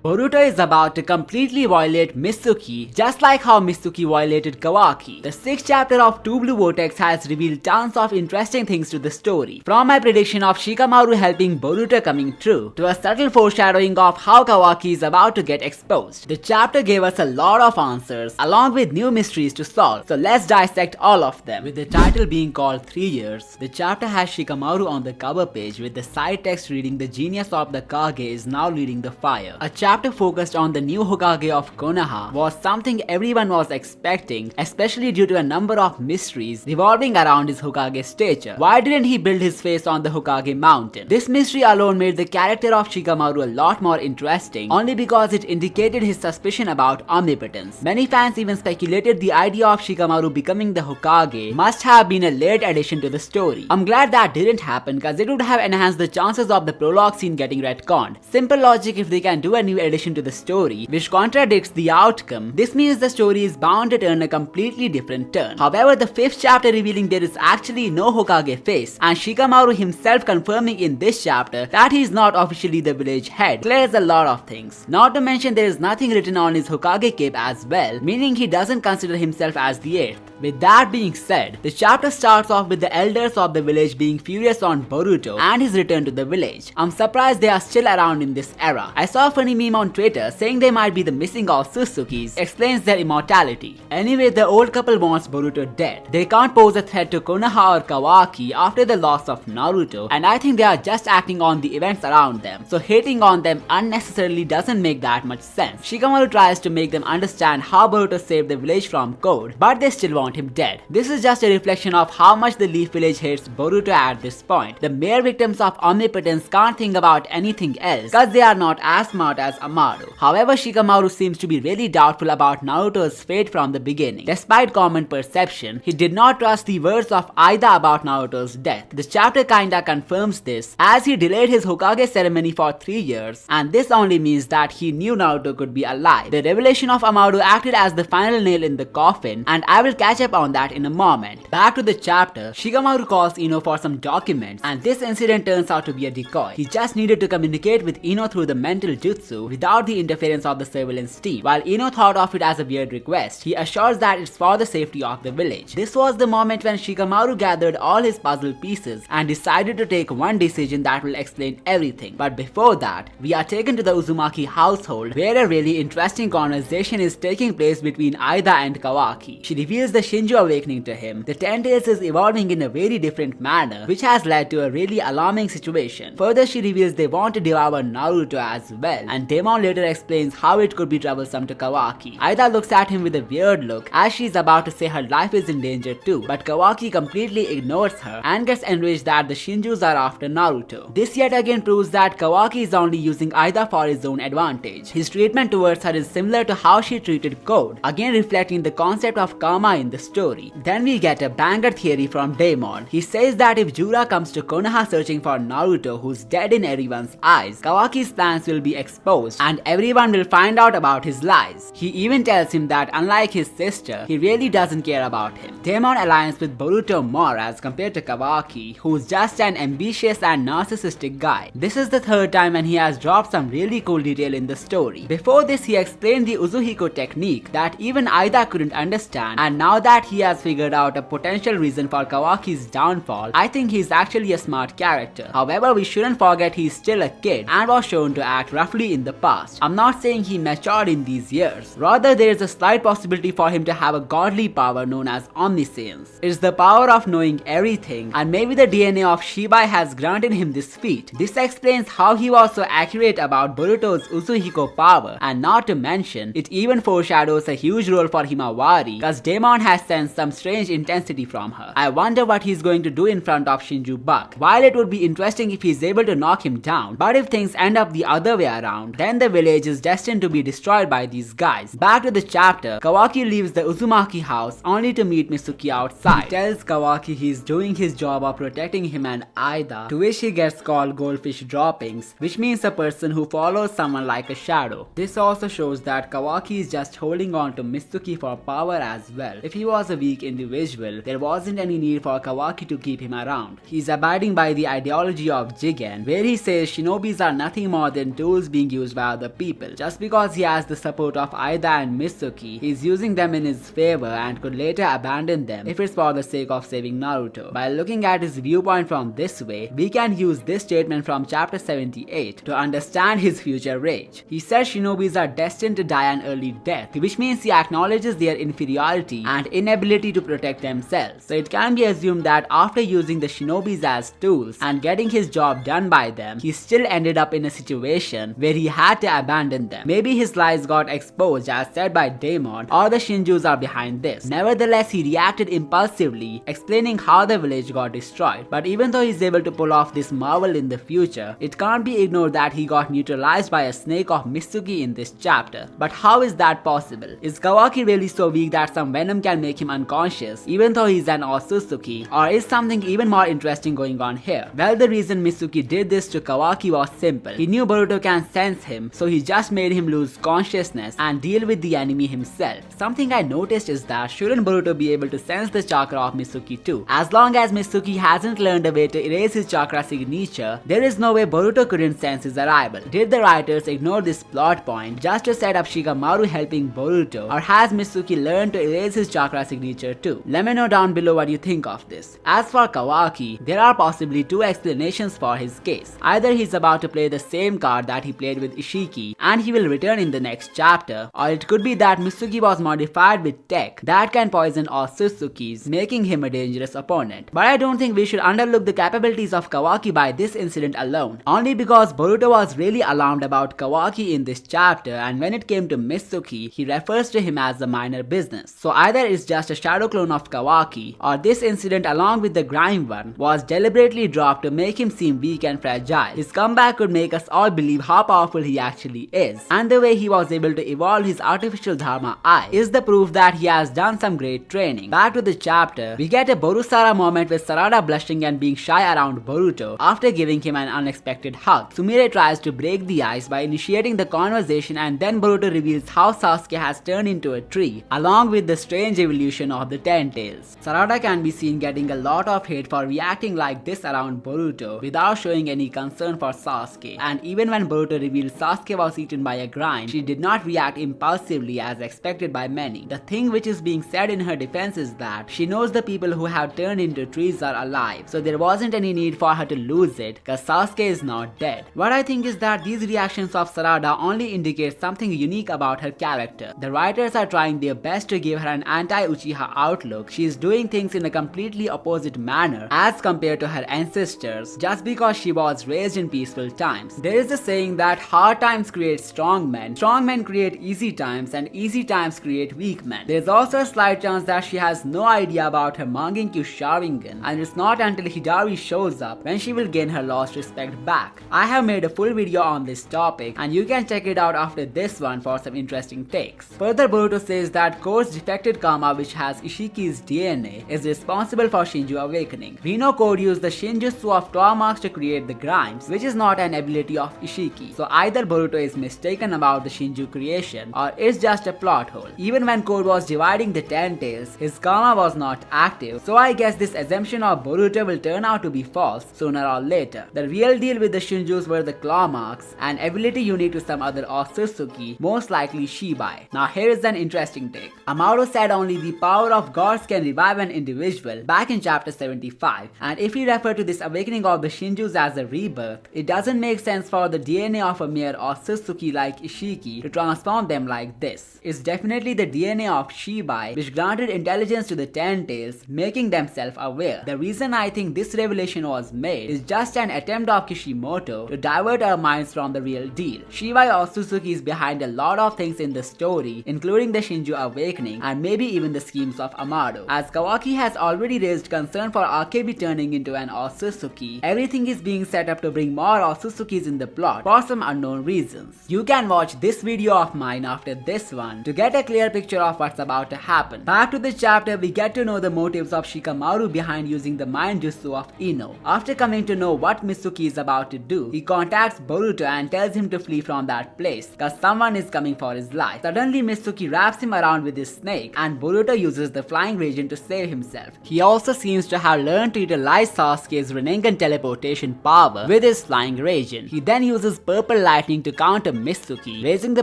Boruto is about to completely violate Mitsuki, just like how Mitsuki violated Kawaki. The 6th chapter of Two Blue Vortex has revealed tons of interesting things to the story, from my prediction of Shikamaru helping Boruto coming true, to a subtle foreshadowing of how Kawaki is about to get exposed. The chapter gave us a lot of answers, along with new mysteries to solve, so let's dissect all of them. With the title being called 3 Years, the chapter has Shikamaru on the cover page with the side text reading "The genius of the Kage is now leading the fire." A chapter focused on the new Hokage of Konoha was something everyone was expecting, especially due to a number of mysteries revolving around his Hokage stature. Why didn't he build his face on the Hokage mountain? This mystery alone made the character of Shikamaru a lot more interesting, only because it indicated his suspicion about omnipotence. Many fans even speculated the idea of Shikamaru becoming the Hokage must have been a late addition to the story. I'm glad that didn't happen, cause it would have enhanced the chances of the prologue scene getting retconned. Simple logic: if they can do a new addition to the story which contradicts the outcome, this means the story is bound to turn a completely different turn. However, the 5th chapter revealing there is actually no Hokage face, and Shikamaru himself confirming in this chapter that he is not officially the village head, clears a lot of things. Not to mention there is nothing written on his Hokage cape as well, meaning he doesn't consider himself as the 8th. With that being said, the chapter starts off with the elders of the village being furious on Boruto and his return to the village. I'm surprised they are still around in this era. I saw a funny meme on Twitter saying they might be the missing of Susukis, explains their immortality. Anyway, the old couple wants Boruto dead. They can't pose a threat to Konoha or Kawaki after the loss of Naruto, and I think they are just acting on the events around them, so hating on them unnecessarily doesn't make that much sense. Shikamaru tries to make them understand how Boruto saved the village from Code, but they still want him dead. This is just a reflection of how much the Leaf Village hates Boruto at this point. The mere victims of omnipotence can't think about anything else, cause they are not as smart as Amaru. However, Shikamaru seems to be really doubtful about Naruto's fate from the beginning. Despite common perception, he did not trust the words of Eida about Naruto's death. The chapter kinda confirms this, as he delayed his Hokage ceremony for 3 years, and this only means that he knew Naruto could be alive. The revelation of Amaru acted as the final nail in the coffin, and I will catch up on that in a moment. Back to the chapter, Shikamaru calls Ino for some documents, and this incident turns out to be a decoy. He just needed to communicate with Ino through the mental jutsu without the interference of the surveillance team. While Ino thought of it as a weird request, he assures that it's for the safety of the village. This was the moment when Shikamaru gathered all his puzzle pieces and decided to take one decision that will explain everything. But before that, we are taken to the Uzumaki household, where a really interesting conversation is taking place between Eida and Kawaki. She reveals the Shinju awakening to him. The Ten Tails is evolving in a very different manner, which has led to a really alarming situation. Further, she reveals they want to devour Naruto as well, and Demon later explains how it could be troublesome to Kawaki. Eida looks at him with a weird look as she's about to say her life is in danger too, but Kawaki completely ignores her and gets enraged that the Shinjus are after Naruto. This yet again proves that Kawaki is only using Eida for his own advantage. His treatment towards her is similar to how she treated Code, again reflecting the concept of karma in the story. Then we get a banger theory from Daemon. He says that if Jura comes to Konoha searching for Naruto, who's dead in everyone's eyes, Kawaki's plans will be exposed and everyone will find out about his lies. He even tells him that unlike his sister, he really doesn't care about him. Daemon aligns with Boruto more as compared to Kawaki, who's just an ambitious and narcissistic guy. This is the 3rd time when he has dropped some really cool detail in the story. Before this, he explained the Uzuhiko technique that even Eida couldn't understand, and now that he has figured out a potential reason for Kawaki's downfall, I think he's actually a smart character. However, we shouldn't forget he's still a kid and was shown to act roughly in the past. I'm not saying he matured in these years. Rather, there is a slight possibility for him to have a godly power known as omniscience. It's the power of knowing everything, and maybe the DNA of Shibai has granted him this feat. This explains how he was so accurate about Boruto's Uzuhiko power, and not to mention, it even foreshadows a huge role for Himawari, cause Daemon has sensed some strange intensity from her. I wonder what he's going to do in front of Shinju Buck. While it would be interesting if he's able to knock him down, but if things end up the other way around, then the village is destined to be destroyed by these guys. Back to the chapter, Kawaki leaves the Uzumaki house only to meet Mitsuki outside. He tells Kawaki he's doing his job of protecting him and Eida, to which he gets called goldfish droppings, which means a person who follows someone like a shadow. This also shows that Kawaki is just holding on to Mitsuki for power as well. If he was a weak individual, there wasn't any need for Kawaki to keep him around. He's abiding by the ideology of Jigen, where he says shinobis are nothing more than tools being used by other people. Just because he has the support of Eida and Mitsuki, he's using them in his favor and could later abandon them if it's for the sake of saving Naruto. By looking at his viewpoint from this way, we can use this statement from chapter 78 to understand his future rage. He says shinobis are destined to die an early death, which means he acknowledges their inferiority and inability to protect themselves. So it can be assumed that after using the shinobis as tools and getting his job done by them, he still ended up in a situation where he had to abandon them. Maybe his lies got exposed as said by Daemon, or the Shinjus are behind this. Nevertheless, he reacted impulsively, explaining how the village got destroyed. But even though he's able to pull off this marvel in the future, it can't be ignored that he got neutralized by a snake of Mitsuki in this chapter. But how is that possible? Is Kawaki really so weak that some venom can make him unconscious even though he's an Otsutsuki, or is something even more interesting going on here? Well, the reason Mitsuki did this to Kawaki was simple. He knew Boruto can sense him, so he just made him lose consciousness and deal with the enemy himself. Something I noticed is that shouldn't Boruto be able to sense the chakra of Mitsuki too? As long as Mitsuki hasn't learned a way to erase his chakra signature, there is no way Boruto couldn't sense his arrival. Did the writers ignore this plot point just to set up Shikamaru helping Boruto, or has Mitsuki learned to erase his chakra signature too? Let me know down below what you think of this. As for Kawaki, there are possibly two explanations for his case. Either he's about to play the same card that he played with Ishiki and he will return in the next chapter, or it could be that Mitsuki was modified with tech that can poison Otsutsukis, making him a dangerous opponent. But I don't think we should underlook the capabilities of Kawaki by this incident alone, only because Boruto was really alarmed about Kawaki in this chapter, and when it came to Mitsuki, he refers to him as a minor business. So either it's just a shadow clone of Kawaki, or this incident along with the grime one was deliberately dropped to make him seem weak and fragile. His comeback could make us all believe how powerful he actually is, and the way he was able to evolve his artificial Dharma eye is the proof that he has done some great training. Back to the chapter, we get a Borusara moment with Sarada blushing and being shy around Boruto after giving him an unexpected hug. Sumire tries to break the ice by initiating the conversation, and then Boruto reveals how Sasuke has turned into a tree, along with the strange evolution of the Ten Tails. Sarada can be seen getting a lot of hate for reacting like this around Boruto without showing any concern for Sasuke, and even when Boruto revealed Sasuke was eaten by a grime, she did not react impulsively as expected by many. The thing which is being said in her defense is that she knows the people who have turned into trees are alive, so there wasn't any need for her to lose it cause Sasuke is not dead. What I think is that these reactions of Sarada only indicate something unique about her character. The writers are trying their best to give her an anti-Uchiha outlook. She is doing things in a completely opposite manner as compared to her ancestors just because she was raised in peaceful times. There is a saying that hard times create strong men create easy times, and easy times create weak men. There's also a slight chance that she has no idea about her Mangenkyo Sharingan, and it's not until Hidari shows up when she will gain her lost respect back. I have made a full video on this topic and you can check it out after this one for some interesting takes. Further, Boruto says that Code's defected karma, which has Ishiki's DNA, is responsible for Shinju awakening. We know Code used the Shinjutsu of claw marks to create the grimes, which is not an ability of Ishiki. So either Boruto is mistaken about the Shinju creation, or it's just a plot hole. Even when Code was dividing the Ten Tails, his karma was not active, so I guess this assumption of Boruto will turn out to be false sooner or later. The real deal with the Shinjus were the claw marks, an ability unique to some other Otsutsuki, most likely Shibai. Now here is an interesting take. Amado said only the power of gods can revive an individual back in chapter 75, and if we refer to this awakening of the Shinjus as a rebirth, it doesn't make sense for the DNA of a mere Otsutsuki like Ishiki to transform them like this. It's definitely the DNA of Shibai which granted intelligence to the Ten Tails, making them self-aware. The reason I think this revelation was made is just an attempt of Kishimoto to divert our minds from the real deal. Shibai Otsutsuki is behind a lot of things in the story, including the Shinju awakening and maybe even the schemes of Amado. As Kawaki has already raised concern for Akebi turning into an Otsutsuki, everything is being set up to bring more Otsutsukis in the plot for some unknown reasons. You can watch this video of mine after this one to get a clear picture of what's about to happen. Back to the chapter, we get to know the motives of Shikamaru behind using the mind jutsu of Ino. After coming to know what Mitsuki is about to do, he contacts Boruto and tells him to flee from that place cause someone is coming for his life. Suddenly Mitsuki wraps him around with his snake and Boruto uses the flying region to save himself. He also seems to have learned to utilize Sasuke's Rinnegan teleportation power with his flying region. He then uses purple lightning to counter Mitsuki, raising the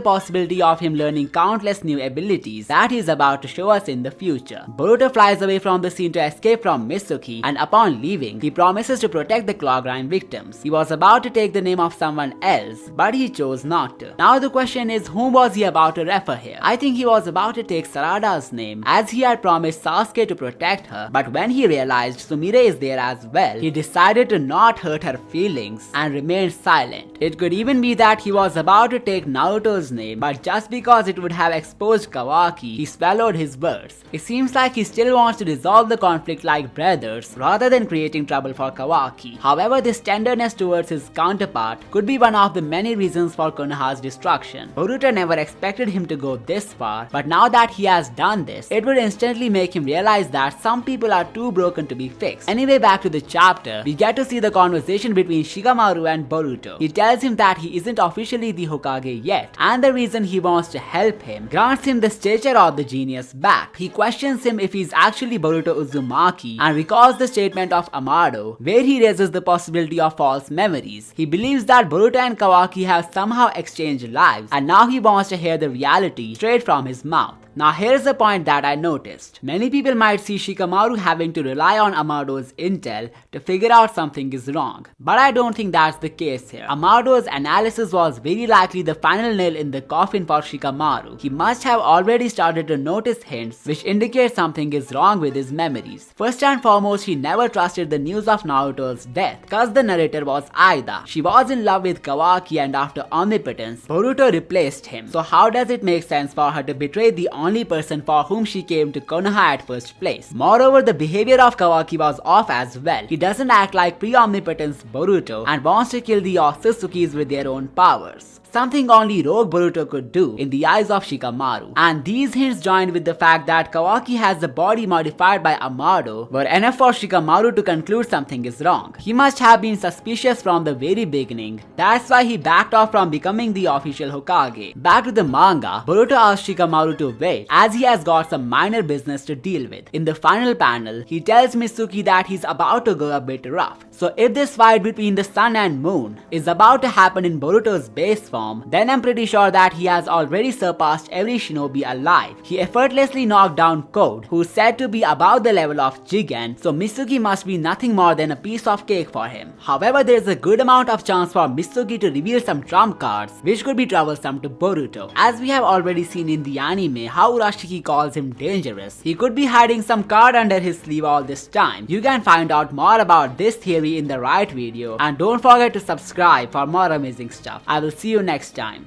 possibility of him learning countless new abilities that he is about to show us in the future. Boruto flies away from the scene to escape from Mitsuki, and upon leaving, he promises to protect the claw grind victims. He was about to take the name of someone else, but he chose not to. Now the question is, whom was he about to refer here? I think he was about to take Sarada's name, as he had promised Sasuke to protect her, but when he realized Sumire is there as well, he decided to not hurt her feelings and remained silent. It could even be that he was about to take Naruto's name, but just because it would have exposed Kawaki, he swallowed his words. It seems like he still wants to resolve the conflict like brothers rather than creating trouble for Kawaki. However, this tenderness towards his counterpart could be one of the many reasons for Konoha's destruction. Boruto never expected him to go this far, but now that he has done this, it would instantly make him realize that some people are too broken to be fixed. Anyway, back to the chapter, we get to see the conversation between Shikamaru and Boruto. He tells him that he isn't officially the Hokage yet, and the reason he wants to help him grants him the stature of the genius back. He questions him if he's actually Boruto Uzumaki and recalls the statement of Amado, where he raises the possibility of false memories. He believes that Boruto and Kawaki have somehow exchanged lives, and now he wants to hear the reality straight from his mouth. Now here's the point that I noticed. Many people might see Shikamaru having to rely on Amado's intel to figure out something is wrong, but I don't think that's the case here. Amado's analysis was very likely the final nail in the coffin for Shikamaru. He must have already started to notice hints which indicate something is wrong with his memories. First and foremost, he never trusted the news of Naruto's death, cause the narrator was Eida. She was in love with Kawaki, and after omnipotence, Boruto replaced him. So how does it make sense for her to betray the only person for whom she came to Konoha at first place? Moreover, the behavior of Kawaki was off as well. He doesn't act like pre-omnipotence Boruto and wants to kill the Otsutsuki's with their own powers. Something only rogue Boruto could do in the eyes of Shikamaru. And these hints joined with the fact that Kawaki has the body modified by Amado were enough for Shikamaru to conclude something is wrong. He must have been suspicious from the very beginning. That's why he backed off from becoming the official Hokage. Back to the manga, Boruto asks Shikamaru to wait as he has got some minor business to deal with. In the final panel, he tells Mitsuki that he's about to go a bit rough. So if this fight between the sun and moon is about to happen in Boruto's base form, then I'm pretty sure that he has already surpassed every shinobi alive. He effortlessly knocked down Code, who's said to be above the level of Jigen, so Mitsuki must be nothing more than a piece of cake for him. However, there's a good amount of chance for Mitsuki to reveal some trump cards, which could be troublesome to Boruto. As we have already seen in the anime how Urashiki calls him dangerous, he could be hiding some card under his sleeve all this time. You can find out more about this theory in the right video, and don't forget to subscribe for more amazing stuff. I will see you next time.